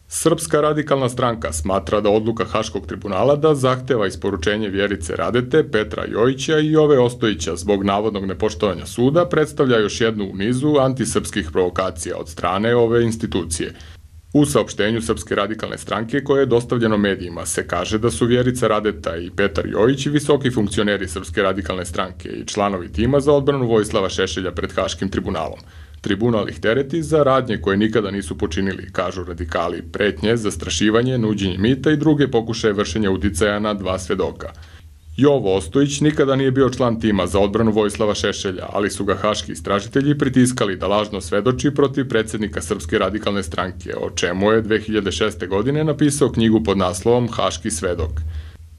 Srpska radikalna stranka smatra da odluka Haškog tribunala da zahteva isporučenje Vjerice Radete, Petra Jojića i Jove Ostojića zbog navodnog nepoštovanja suda predstavlja još jednu u nizu antisrpskih provokacija od strane ove institucije. U saopštenju Srpske radikalne stranke koje je dostavljeno medijima se kaže da su Vjerica Radeta i Petar Jojić visoki funkcioneri Srpske radikalne stranke i članovi tima za odbranu Vojislava Šešelja pred Haškim tribunalom. Tribunal ih tereti za radnje koje nikada nisu počinili, kažu radikali, pretnje, zastrašivanje, nuđenje mita i druge pokušaje vršenja uticaja na dva svedoka. Jovo Ostojić nikada nije bio član tima za odbranu Vojislava Šešelja, ali su ga haški istražitelji pritiskali da lažno svedoči protiv predsjednika Srpske radikalne stranke, o čemu je 2006. godine napisao knjigu pod naslovom Haški svedok.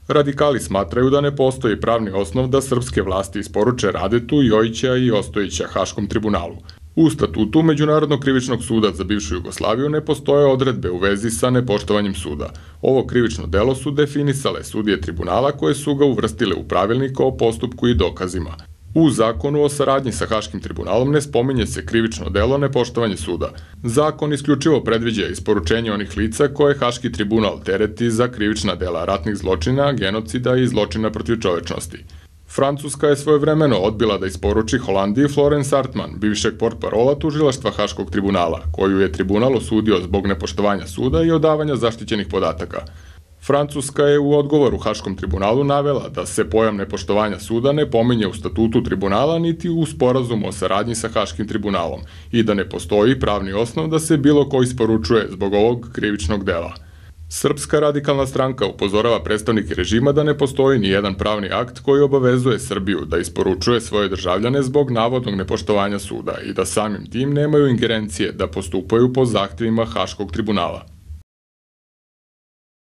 Radikali smatraju da ne postoji pravni osnov da srpske vlasti isporuče Radetu, Jojića i Ostojića Haškom tribunalu. U statutu Međunarodnog krivičnog suda za bivšu Jugoslaviju ne postoje odredbe u vezi sa nepoštovanjem suda. Ovo krivično delo su definisale sudije tribunala koje su ga uvrstile u pravilnik o postupku i dokazima. U zakonu o saradnji sa Haškim tribunalom ne spominje se krivično delo nepoštovanje suda. Zakon isključivo predviđa isporučenje onih lica koje Haški tribunal tereti za krivična dela ratnih zločina, genocida i zločina protiv čovečnosti. Francuska je svojevremeno odbila da isporuči Holandiji Florence Artman, bivšeg portparola tužilaštva Haškog tribunala, koju je tribunal osudio zbog nepoštovanja suda i odavanja zaštićenih podataka. Francuska je u odgovoru Haškom tribunalu navela da se pojam nepoštovanja suda ne pominje u statutu tribunala niti u sporazumu o saradnji sa Haškim tribunalom i da ne postoji pravni osnov da se bilo ko isporučuje zbog ovog krivičnog dela. Srpska radikalna stranka upozorava predstavnike režima da ne postoji ni jedan pravni akt koji obavezuje Srbiju da isporučuje svoje državljane zbog navodnog nepoštovanja suda i da samim tim nemaju ingerencije da postupaju po zahtjevima Haškog tribunala.